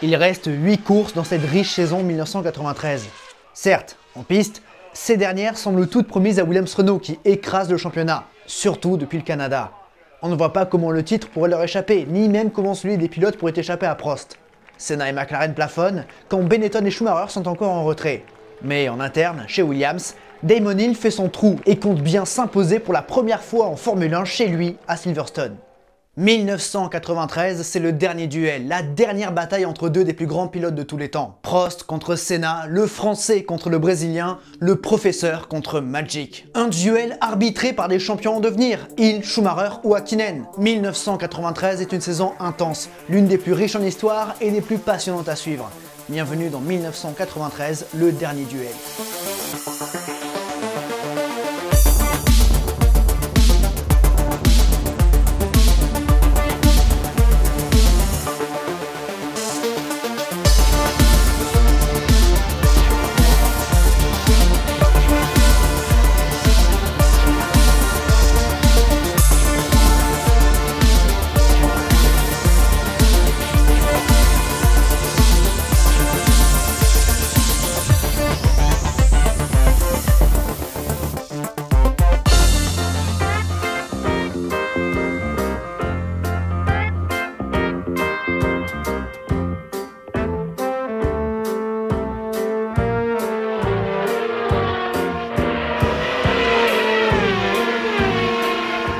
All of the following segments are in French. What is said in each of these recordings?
Il reste 8 courses dans cette riche saison 1993. Certes, en piste, ces dernières semblent toutes promises à Williams-Renault qui écrase le championnat, surtout depuis le Canada. On ne voit pas comment le titre pourrait leur échapper, ni même comment celui des pilotes pourrait échapper à Prost. Senna et McLaren plafonnent, quand Benetton et Schumacher sont encore en retrait. Mais en interne, chez Williams, Damon Hill fait son trou et compte bien s'imposer pour la première fois en Formule 1 chez lui à Silverstone. 1993, c'est le dernier duel, la dernière bataille entre deux des plus grands pilotes de tous les temps. Prost contre Senna, le Français contre le Brésilien, le professeur contre Magic. Un duel arbitré par des champions en devenir, Hill, Schumacher ou Häkkinen. 1993 est une saison intense, l'une des plus riches en histoire et des plus passionnantes à suivre. Bienvenue dans 1993, le dernier duel.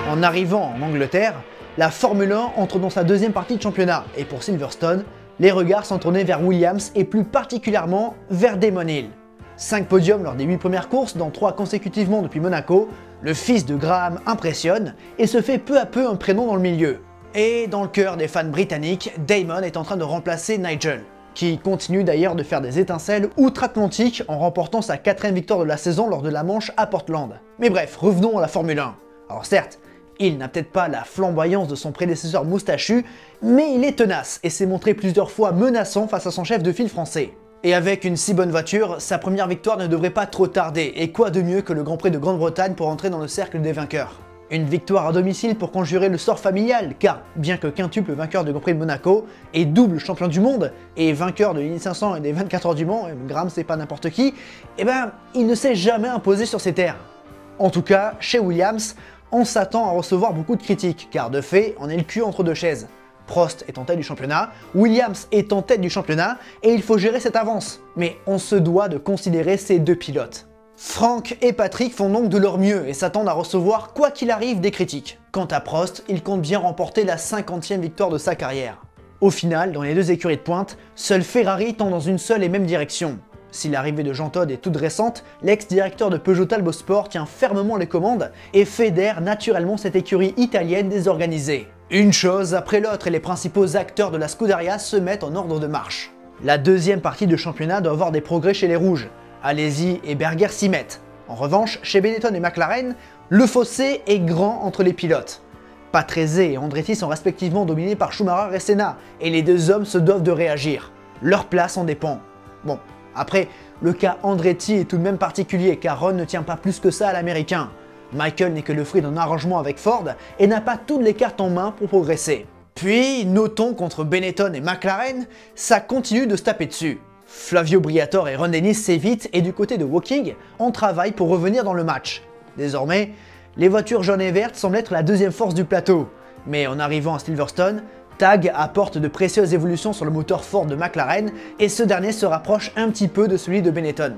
En arrivant en Angleterre, la Formule 1 entre dans sa deuxième partie de championnat et pour Silverstone, les regards sont tournés vers Williams et plus particulièrement vers Damon Hill. 5 podiums lors des 8 premières courses, dont 3 consécutivement depuis Monaco, le fils de Graham impressionne et se fait peu à peu un prénom dans le milieu. Et dans le cœur des fans britanniques, Damon est en train de remplacer Nigel, qui continue d'ailleurs de faire des étincelles outre-Atlantique en remportant sa 4e victoire de la saison lors de la Manche à Portland. Mais bref, revenons à la Formule 1. Alors certes, il n'a peut-être pas la flamboyance de son prédécesseur moustachu, mais il est tenace et s'est montré plusieurs fois menaçant face à son chef de file français. Et avec une si bonne voiture, sa première victoire ne devrait pas trop tarder, et quoi de mieux que le Grand Prix de Grande-Bretagne pour entrer dans le cercle des vainqueurs. Une victoire à domicile pour conjurer le sort familial, car bien que quintuple vainqueur du Grand Prix de Monaco, et double champion du monde, et vainqueur de l'Indy 500 et des 24 heures du Mans, Graham c'est pas n'importe qui, eh ben il ne s'est jamais imposé sur ces terres. En tout cas, chez Williams, on s'attend à recevoir beaucoup de critiques, car de fait, on est le cul entre deux chaises. Prost est en tête du championnat, Williams est en tête du championnat, et il faut gérer cette avance. Mais on se doit de considérer ces deux pilotes. Frank et Patrick font donc de leur mieux et s'attendent à recevoir quoi qu'il arrive des critiques. Quant à Prost, il compte bien remporter la 50e victoire de sa carrière. Au final, dans les deux écuries de pointe, seul Ferrari tend dans une seule et même direction. Si l'arrivée de Jean Todt est toute récente, l'ex-directeur de Peugeot Talbot Sport tient fermement les commandes et fédère naturellement cette écurie italienne désorganisée. Une chose après l'autre et les principaux acteurs de la Scuderia se mettent en ordre de marche. La deuxième partie du championnat doit avoir des progrès chez les rouges. Alesi et Berger s'y mettent. En revanche, chez Benetton et McLaren, le fossé est grand entre les pilotes. Patrese et Andretti sont respectivement dominés par Schumacher et Senna, et les deux hommes se doivent de réagir. Leur place en dépend. Bon. Après, le cas Andretti est tout de même particulier car Ron ne tient pas plus que ça à l'américain. Michael n'est que le fruit d'un arrangement avec Ford et n'a pas toutes les cartes en main pour progresser. Puis, notons contre Benetton et McLaren, ça continue de se taper dessus. Flavio Briatore et Ron Dennis s'évitent et du côté de Woking, on travaille pour revenir dans le match. Désormais, les voitures jaunes et vertes semblent être la deuxième force du plateau. Mais en arrivant à Silverstone, Tag apporte de précieuses évolutions sur le moteur Ford de McLaren et ce dernier se rapproche un petit peu de celui de Benetton.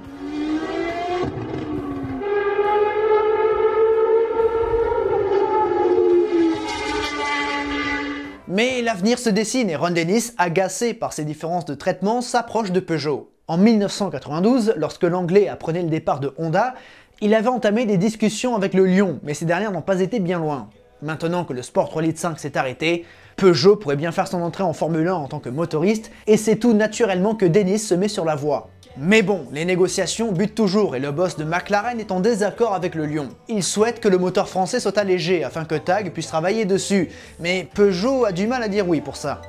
Mais l'avenir se dessine et Ron Dennis, agacé par ces différences de traitement, s'approche de Peugeot. En 1992, lorsque l'Anglais apprenait le départ de Honda, il avait entamé des discussions avec le Lion, mais ces dernières n'ont pas été bien loin. Maintenant que le Sport 3 Litre 5 s'est arrêté, Peugeot pourrait bien faire son entrée en Formule 1 en tant que motoriste, et c'est tout naturellement que Dennis se met sur la voie. Mais bon, les négociations butent toujours et le boss de McLaren est en désaccord avec le Lion. Il souhaite que le moteur français soit allégé afin que Tag puisse travailler dessus, mais Peugeot a du mal à dire oui pour ça.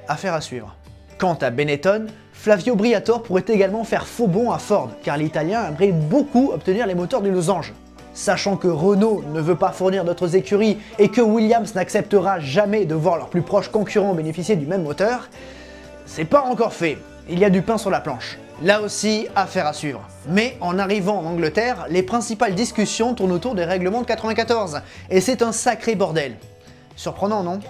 Affaire à suivre. Quant à Benetton, Flavio Briatore pourrait également faire faux bond à Ford, car l'Italien aimerait beaucoup obtenir les moteurs du losange. Sachant que Renault ne veut pas fournir d'autres écuries et que Williams n'acceptera jamais de voir leurs plus proches concurrents bénéficier du même moteur, c'est pas encore fait, il y a du pain sur la planche. Là aussi, affaire à suivre. Mais en arrivant en Angleterre, les principales discussions tournent autour des règlements de 94, et c'est un sacré bordel. Surprenant, non?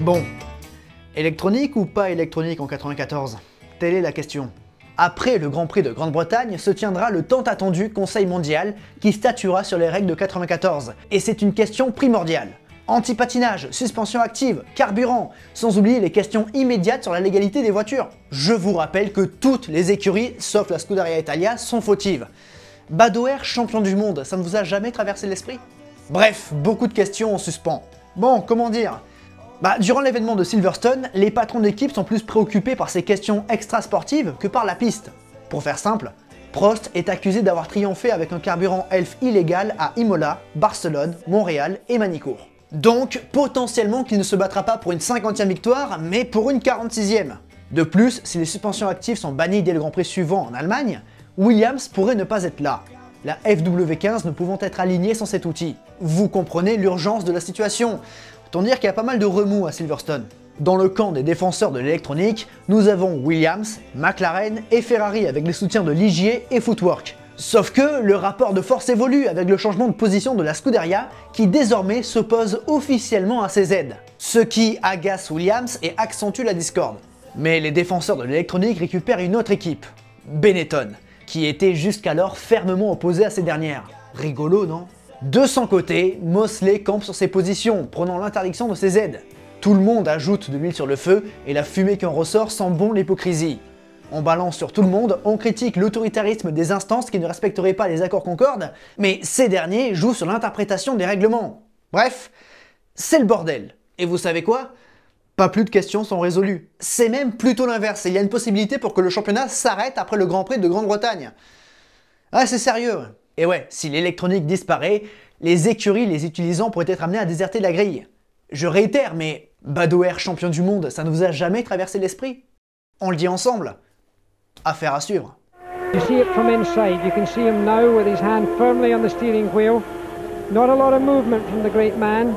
Bon, électronique ou pas électronique en 94? Telle est la question. Après le Grand Prix de Grande-Bretagne se tiendra le tant attendu Conseil mondial qui statuera sur les règles de 94. Et c'est une question primordiale. Anti-patinage, suspension active, carburant, sans oublier les questions immédiates sur la légalité des voitures. Je vous rappelle que toutes les écuries, sauf la Scuderia Italia, sont fautives. Badoer, champion du monde, ça ne vous a jamais traversé l'esprit? Bref, beaucoup de questions en suspens. Bon, comment dire? Durant l'événement de Silverstone, les patrons d'équipe sont plus préoccupés par ces questions extra-sportives que par la piste. Pour faire simple, Prost est accusé d'avoir triomphé avec un carburant ELF illégal à Imola, Barcelone, Montréal et Manicourt. Donc, potentiellement qu'il ne se battra pas pour une 50e victoire, mais pour une 46e. De plus, si les suspensions actives sont bannies dès le Grand Prix suivant en Allemagne, Williams pourrait ne pas être là, la FW15 ne pouvant être alignée sans cet outil. Vous comprenez l'urgence de la situation. Autant dire qu'il y a pas mal de remous à Silverstone. Dans le camp des défenseurs de l'électronique, nous avons Williams, McLaren et Ferrari avec les soutiens de Ligier et Footwork. Sauf que le rapport de force évolue avec le changement de position de la Scuderia qui désormais s'oppose officiellement à ces aides. Ce qui agace Williams et accentue la discorde. Mais les défenseurs de l'électronique récupèrent une autre équipe, Benetton, qui était jusqu'alors fermement opposée à ces dernières. Rigolo, non? De son côté, Mosley campe sur ses positions, prenant l'interdiction de ses aides. Tout le monde ajoute de l'huile sur le feu et la fumée qui en ressort sent bon l'hypocrisie. On balance sur tout le monde, on critique l'autoritarisme des instances qui ne respecteraient pas les accords Concorde, mais ces derniers jouent sur l'interprétation des règlements. Bref, c'est le bordel. Et vous savez quoi? Pas plus de questions sont résolues. C'est même plutôt l'inverse, il y a une possibilité pour que le championnat s'arrête après le Grand Prix de Grande-Bretagne. Ah, c'est sérieux. Et ouais, si l'électronique disparaît, les écuries les utilisant pourraient être amenées à déserter la grille. Je réitère, mais Badoer champion du monde, ça ne vous a jamais traversé l'esprit? On le dit ensemble. Affaire à suivre. You see it from inside. You can see him now with his hand firmly on the steering wheel. Not a lot of movement from the great man.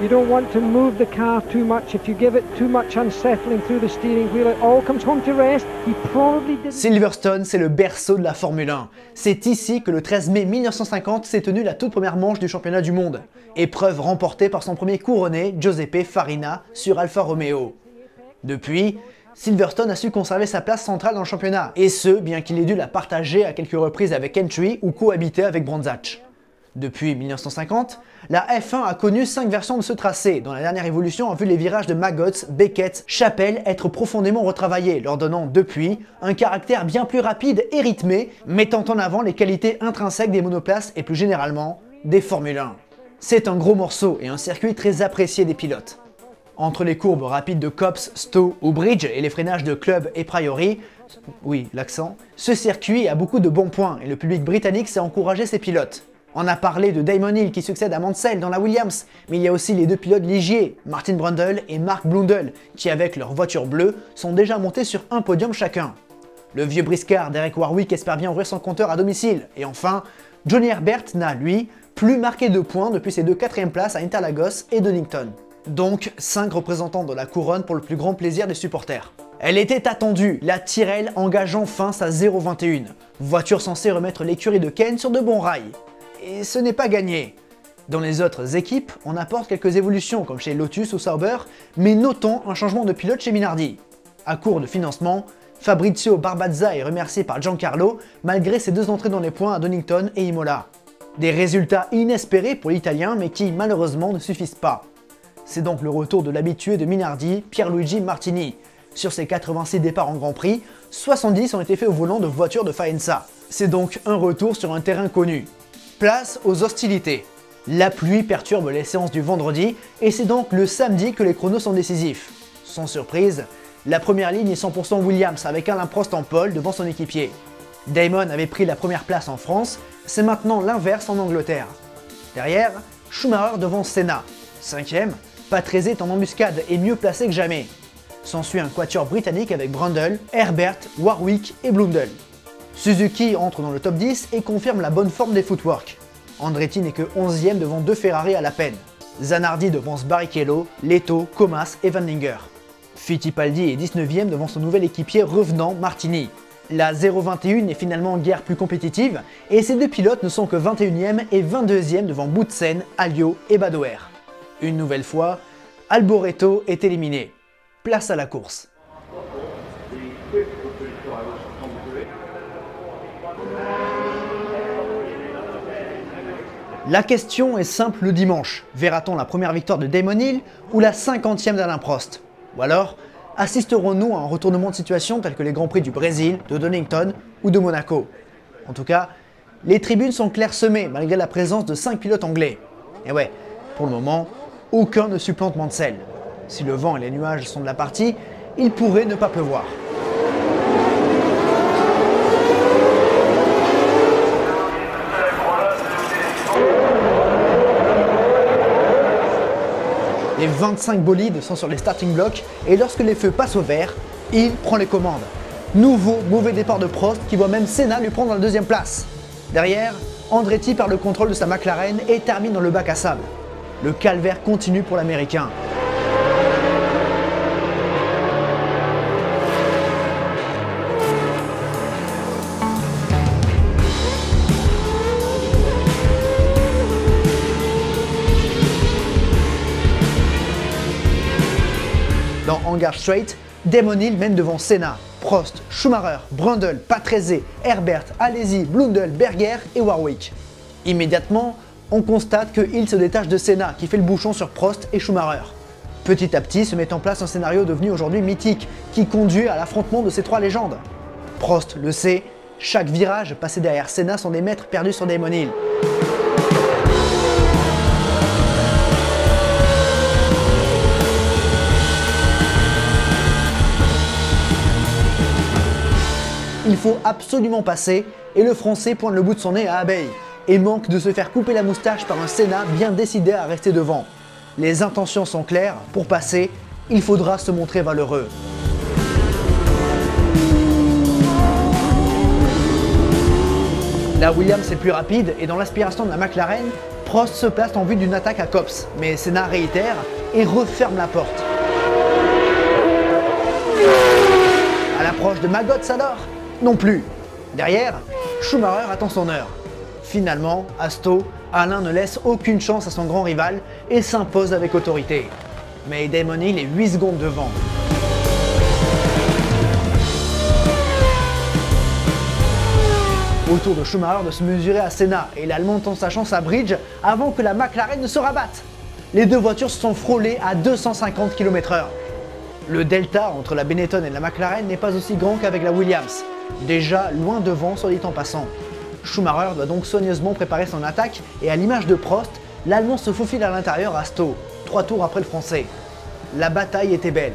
You don't want to move the car too much. If you give it too much unsettling through the steering wheel, it all comes home to rest. He probably didn't... Silverstone, c'est le berceau de la Formule 1. C'est ici que le 13 mai 1950 s'est tenue la toute première manche du championnat du monde. Épreuve remportée par son premier couronné, Giuseppe Farina, sur Alfa Romeo. Depuis, Silverstone a su conserver sa place centrale dans le championnat, et ce, bien qu'il ait dû la partager à quelques reprises avec Entry ou cohabiter avec Brandzach. Depuis 1950, la F1 a connu 5 versions de ce tracé, dont la dernière évolution a vu les virages de Maggots, Beckett, Chapelle être profondément retravaillés, leur donnant depuis un caractère bien plus rapide et rythmé, mettant en avant les qualités intrinsèques des monoplaces et plus généralement des Formule 1. C'est un gros morceau et un circuit très apprécié des pilotes. Entre les courbes rapides de Copse, Stowe ou Bridge et les freinages de Club et Priory, oui, l'accent, ce circuit a beaucoup de bons points et le public britannique sait encourager ses pilotes. On a parlé de Damon Hill qui succède à Mansell dans la Williams, mais il y a aussi les deux pilotes Ligier, Martin Brundle et Mark Blundell, qui avec leur voiture bleue sont déjà montés sur un podium chacun. Le vieux briscard Derek Warwick espère bien ouvrir son compteur à domicile, et enfin, Johnny Herbert n'a, lui, plus marqué de points depuis ses deux 4e places à Interlagos et Donington. Donc 5 représentants de la couronne pour le plus grand plaisir des supporters. Elle était attendue, la Tyrrell engage enfin sa 021, voiture censée remettre l'écurie de Ken sur de bons rails. Et ce n'est pas gagné. Dans les autres équipes, on apporte quelques évolutions comme chez Lotus ou Sauber, mais notons un changement de pilote chez Minardi. À court de financement, Fabrizio Barbazza est remercié par Giancarlo malgré ses 2 entrées dans les points à Donington et Imola. Des résultats inespérés pour l'Italien mais qui malheureusement ne suffisent pas. C'est donc le retour de l'habitué de Minardi, Pierluigi Martini. Sur ses 86 départs en Grand Prix, 70 ont été faits au volant de voitures de Faenza. C'est donc un retour sur un terrain connu. Place aux hostilités. La pluie perturbe les séances du vendredi et c'est donc le samedi que les chronos sont décisifs. Sans surprise, la première ligne est 100% Williams avec Alain Prost en pole devant son équipier. Damon avait pris la première place en France, c'est maintenant l'inverse en Angleterre. Derrière, Schumacher devant Senna. 5e, Patrese est en embuscade et mieux placé que jamais. S'ensuit un quatuor britannique avec Brundle, Herbert, Warwick et Blundell. Suzuki entre dans le top 10 et confirme la bonne forme des footwork. Andretti n'est que 11e devant 2 Ferrari à la peine. Zanardi devance Barrichello, Leto, Comas et Vanlinger. Fittipaldi est 19e devant son nouvel équipier revenant Martini. La 021 est finalement guère plus compétitive et ces deux pilotes ne sont que 21e et 22e devant Boutsen, Alliot et Badoer. Une nouvelle fois, Alboreto est éliminé. Place à la course. La question est simple le dimanche. Verra-t-on la première victoire de Damon Hill ou la 50e d'Alain Prost? Ou alors, assisterons-nous à un retournement de situation tel que les Grands Prix du Brésil, de Donington ou de Monaco? En tout cas, les tribunes sont clairsemées malgré la présence de 5 pilotes anglais. Et ouais, pour le moment, aucun ne supplante Mansell. Si le vent et les nuages sont de la partie, il pourrait ne pas pleuvoir. Les 25 bolides sont sur les starting blocks et lorsque les feux passent au vert, il prend les commandes. Nouveau mauvais départ de Prost qui voit même Senna lui prendre la deuxième place. Derrière, Andretti perd le contrôle de sa McLaren et termine dans le bac à sable. Le calvaire continue pour l'Américain. Dans Hangar Straight, Damon Hill mène devant Senna, Prost, Schumacher, Brundle, Patrese, Herbert, Alesi, Blundell, Berger et Warwick. Immédiatement, on constate que Hill se détache de Senna qui fait le bouchon sur Prost et Schumacher. Petit à petit se met en place un scénario devenu aujourd'hui mythique qui conduit à l'affrontement de ces trois légendes. Prost le sait, chaque virage passé derrière Senna sont des mètres perdus sur Damon Hill. Il faut absolument passer et le Français pointe le bout de son nez à Abeille et manque de se faire couper la moustache par un Senna bien décidé à rester devant. Les intentions sont claires, pour passer, il faudra se montrer valeureux. La Williams est plus rapide et dans l'aspiration de la McLaren, Prost se place en vue d'une attaque à Copse, mais Senna réitère et referme la porte. À l'approche de Magotts alors? Non plus. Derrière, Schumacher attend son heure. Finalement, à Stowe, Alain ne laisse aucune chance à son grand rival et s'impose avec autorité. Mais Damon Hill est 8 secondes devant. Au tour de Schumacher de se mesurer à Senna et l'Allemand tente sa chance à Bridge avant que la McLaren ne se rabatte. Les deux voitures se sont frôlées à 250 km/h. Le delta entre la Benetton et la McLaren n'est pas aussi grand qu'avec la Williams, déjà loin devant soit dit en passant. Schumacher doit donc soigneusement préparer son attaque et à l'image de Prost, l'Allemand se faufile à l'intérieur à Stowe, 3 tours après le Français. La bataille était belle.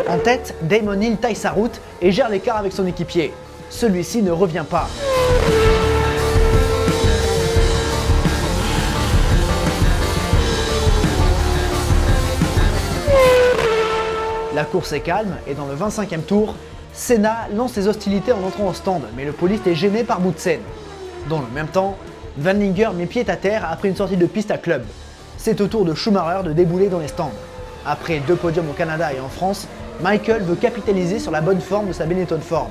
En tête, Damon Hill taille sa route et gère l'écart avec son équipier. Celui-ci ne revient pas. La course est calme et dans le 25e tour, Senna lance ses hostilités en entrant au stand, mais le poliste est gêné par Boutsen. Dans le même temps, Vanlinger met pied à terre après une sortie de piste à club. C'est au tour de Schumacher de débouler dans les stands. Après 2 podiums au Canada et en France, Michael veut capitaliser sur la bonne forme de sa Benetton Ford.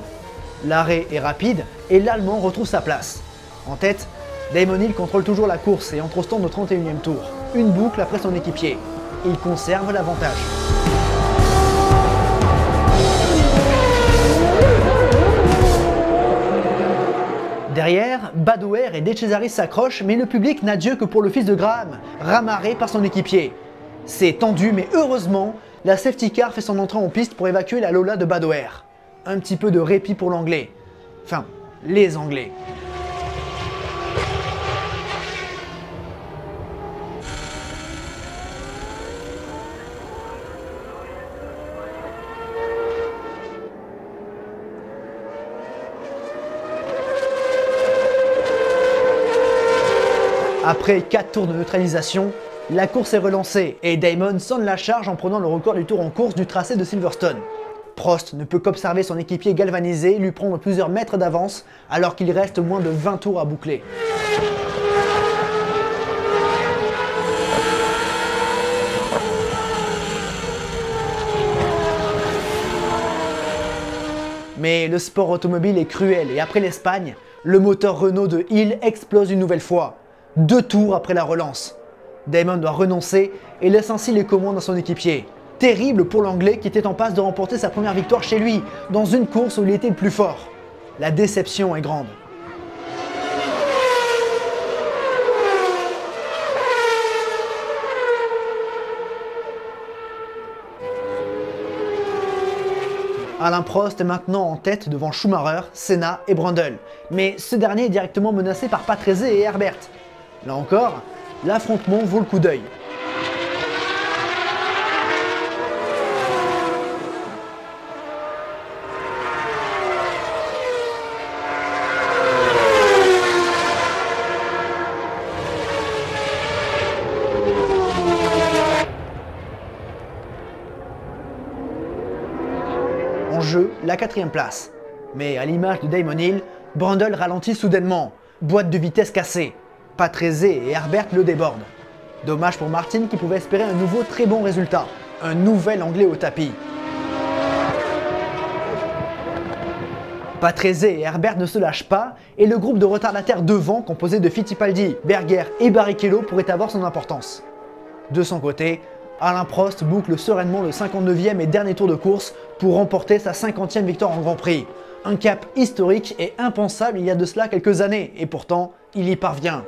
L'arrêt est rapide et l'Allemand retrouve sa place. En tête, Damon Hill contrôle toujours la course et entre au stand au 31e tour, une boucle après son équipier. Il conserve l'avantage. Derrière, Badoer et De Cesaris s'accrochent, mais le public n'a Dieu que pour le fils de Graham, ramarré par son équipier. C'est tendu, mais heureusement, la safety car fait son entrée en piste pour évacuer la Lola de Badoer. Un petit peu de répit pour l'anglais. Enfin, les Anglais. Après 4 tours de neutralisation, la course est relancée et Damon sonne la charge en prenant le record du tour en course du tracé de Silverstone. Prost ne peut qu'observer son équipier galvanisé lui prendre plusieurs mètres d'avance alors qu'il reste moins de 20 tours à boucler. Mais le sport automobile est cruel et après l'Espagne, le moteur Renault de Hill explose une nouvelle fois, 2 tours après la relance. Damon doit renoncer et laisse ainsi les commandes à son équipier. Terrible pour l'Anglais qui était en passe de remporter sa première victoire chez lui, dans une course où il était le plus fort. La déception est grande. Alain Prost est maintenant en tête devant Schumacher, Senna et Brundle, mais ce dernier est directement menacé par Patrese et Herbert. Là encore, l'affrontement vaut le coup d'œil. En jeu, la 4e place. Mais à l'image de Damon Hill, Brundle ralentit soudainement, boîte de vitesse cassée. Patrese et Herbert le débordent. Dommage pour Martin qui pouvait espérer un nouveau très bon résultat, un nouvel Anglais au tapis. Patrese et Herbert ne se lâchent pas et le groupe de retardataires devant, composé de Fittipaldi, Berger et Barrichello, pourrait avoir son importance. De son côté, Alain Prost boucle sereinement le 59e et dernier tour de course pour remporter sa 50e victoire en Grand Prix. Un cap historique et impensable il y a de cela quelques années, et pourtant, il y parvient.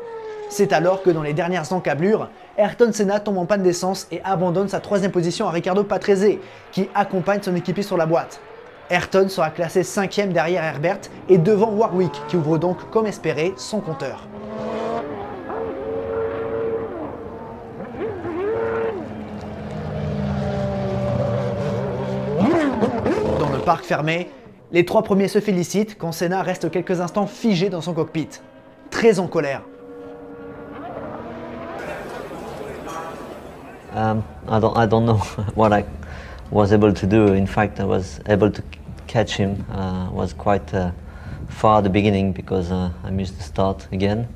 C'est alors que dans les dernières encablures, Ayrton Senna tombe en panne d'essence et abandonne sa 3e position à Riccardo Patrese, qui accompagne son équipier sur la boîte. Ayrton sera classé 5e derrière Herbert et devant Warwick, qui ouvre donc, comme espéré, son compteur. Dans le parc fermé, les 3 premiers se félicitent quand Senna reste quelques instants figé dans son cockpit, très en colère. I don't know what I was able to do. In fact, I was able to catch him. Was quite far at the beginning because I missed the start again.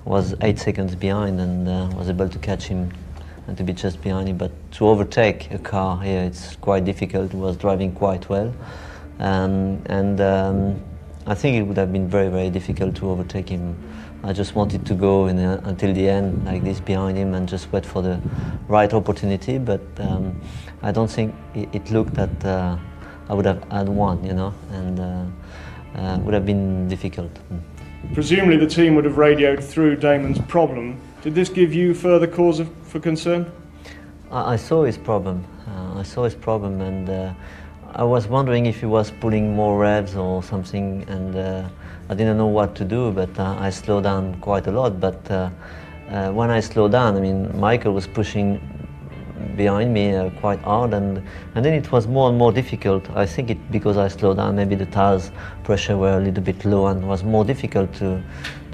Was 8 seconds behind and was able to catch him and to be just behind him. But to overtake a car here, it's quite difficult. He was driving quite well. I think it would have been very, very difficult to overtake him. I just wanted to go until the end, like this, behind him, and just wait for the right opportunity. But I don't think it looked that I would have had one, you know, and would have been difficult. Presumably the team would have radioed through Damon's problem. Did this give you further cause for concern? I saw his problem. And I was wondering if he was pulling more revs or something, and I didn't know what to do, but I slowed down quite a lot. But when I slowed down, I mean, Michael was pushing behind me quite hard, and then it was more and more difficult. I think because I slowed down, maybe the tires pressure were a little bit low and it was more difficult to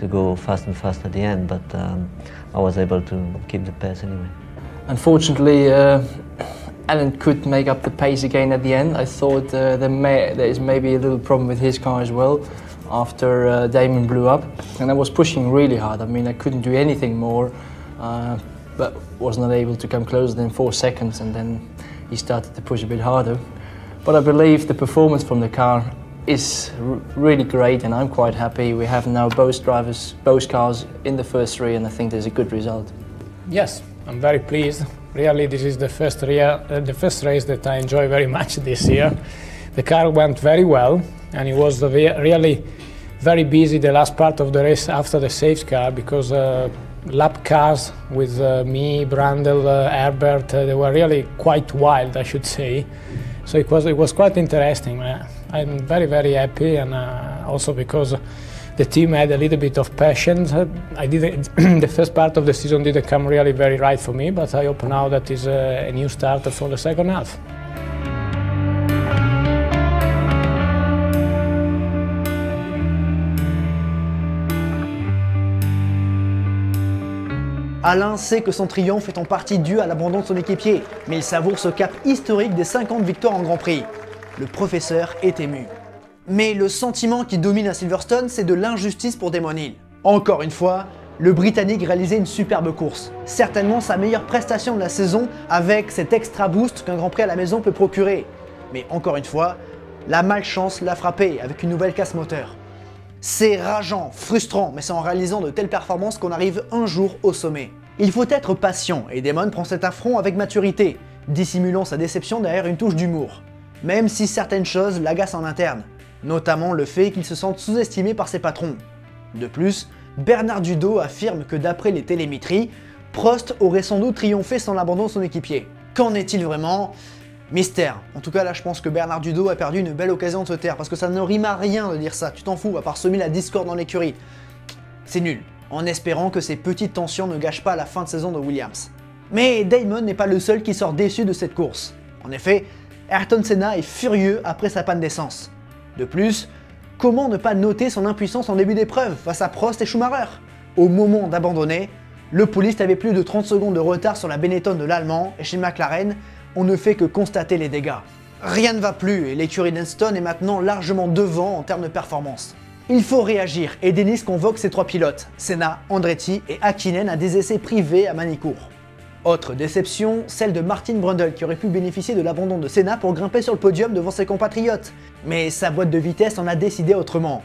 go fast and fast at the end, but I was able to keep the pace anyway. Unfortunately, Alan could make up the pace again at the end. I thought there is maybe a little problem with his car as well after Damon blew up, and I was pushing really hard. I mean, I couldn't do anything more, but was not able to come closer than 4 seconds, and then he started to push a bit harder. But I believe the performance from the car is really great, and I'm quite happy. We have now both cars in the first 3, and I think there's a good result. Yes, I'm very pleased. Really, this is the first race that I enjoy very much this year. The car went very well, and it was really very busy the last part of the race after the safety car, because lap cars with me, Brundle, Herbert, they were really quite wild, I should say. So it was quite interesting. I'm very, very happy, and also because the team had a little bit of passion. I didn't the first part of the season didn't come really very right for me, but I hope now that is a new start for the second half. Alain sait que son triomphe est en partie dû à l'abandon de son équipier, mais il savoure ce cap historique des 50 victoires en Grand Prix. Le professeur est ému. Mais le sentiment qui domine à Silverstone, c'est de l'injustice pour Damon Hill. Encore une fois, le Britannique réalisait une superbe course. Certainement sa meilleure prestation de la saison avec cet extra boost qu'un Grand Prix à la maison peut procurer. Mais encore une fois, la malchance l'a frappé avec une nouvelle casse moteur. C'est rageant, frustrant, mais c'est en réalisant de telles performances qu'on arrive un jour au sommet. Il faut être patient et Damon prend cet affront avec maturité, dissimulant sa déception derrière une touche d'humour. Même si certaines choses l'agacent en interne, notamment le fait qu'il se sente sous-estimé par ses patrons. De plus, Bernard Dudot affirme que d'après les télémétries, Prost aurait sans doute triomphé sans l'abandon de son équipier. Qu'en est-il vraiment ? Mystère. En tout cas là je pense que Bernard Dudot a perdu une belle occasion de se taire parce que ça ne rime à rien de dire ça, tu t'en fous, à part semer la discorde dans l'écurie. C'est nul, en espérant que ces petites tensions ne gâchent pas la fin de saison de Williams. Mais Damon n'est pas le seul qui sort déçu de cette course. En effet, Ayrton Senna est furieux après sa panne d'essence. De plus, comment ne pas noter son impuissance en début d'épreuve face à Prost et Schumacher? Au moment d'abandonner, le poliste avait plus de 30 secondes de retard sur la Benetton de l'Allemand et chez McLaren, on ne fait que constater les dégâts. Rien ne va plus et l'écurie d'Enston est maintenant largement devant en termes de performance. Il faut réagir et Dennis convoque ses 3 pilotes, Senna, Andretti et Häkkinen à des essais privés à Manicourt. Autre déception, celle de Martin Brundle qui aurait pu bénéficier de l'abandon de Senna pour grimper sur le podium devant ses compatriotes. Mais sa boîte de vitesse en a décidé autrement.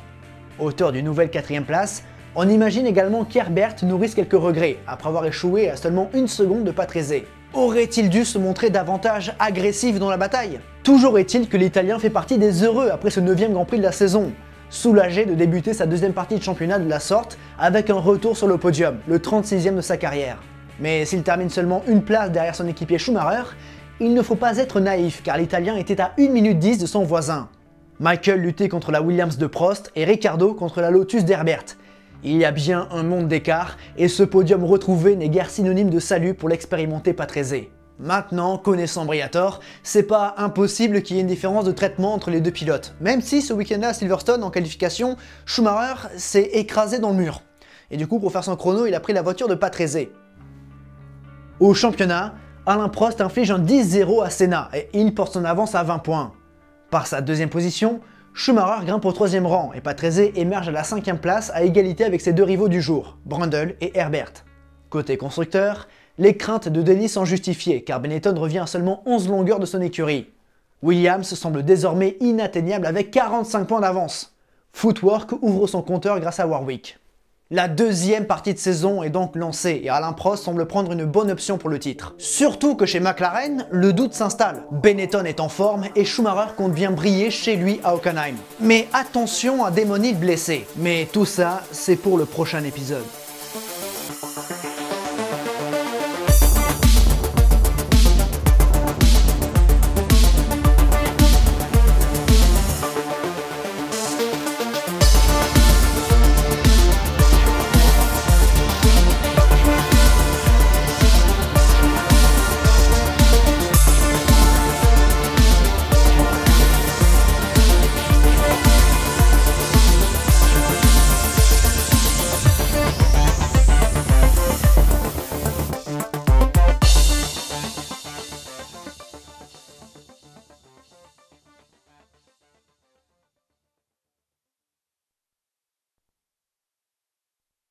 Auteur d'une nouvelle 4ème place, on imagine également qu'Herbert nourrisse quelques regrets après avoir échoué à seulement 1 seconde de Patrese. Aurait-il dû se montrer davantage agressif dans la bataille? Toujours est-il que l'Italien fait partie des heureux après ce 9ème Grand Prix de la saison, soulagé de débuter sa 2ème partie de championnat de la sorte avec un retour sur le podium, le 36e de sa carrière. Mais s'il termine seulement une place derrière son équipier Schumacher, il ne faut pas être naïf car l'Italien était à 1 minute 10 de son voisin. Michael luttait contre la Williams de Prost et Ricciardo contre la Lotus d'Herbert. Il y a bien un monde d'écart et ce podium retrouvé n'est guère synonyme de salut pour l'expérimenté Patrese. Maintenant, connaissant Briatore, c'est pas impossible qu'il y ait une différence de traitement entre les deux pilotes, même si ce week-end-là à Silverstone en qualification, Schumacher s'est écrasé dans le mur. Et du coup pour faire son chrono, il a pris la voiture de Patrese. Au championnat, Alain Prost inflige un 10-0 à Senna et il porte son avance à 20 points. Par sa 2ème position, Schumacher grimpe au 3e rang et Patrese émerge à la 5ème place à égalité avec ses 2 rivaux du jour, Brundle et Herbert. Côté constructeur, les craintes de Dennis sont justifiées car Benetton revient à seulement 11 longueurs de son écurie. Williams semble désormais inatteignable avec 45 points d'avance. Footwork ouvre son compteur grâce à Warwick. La 2ème partie de saison est donc lancée et Alain Prost semble prendre une bonne option pour le titre. Surtout que chez McLaren, le doute s'installe. Benetton est en forme et Schumacher compte bien briller chez lui à Hockenheim. Mais attention à Damon Hill blessé. Mais tout ça, c'est pour le prochain épisode.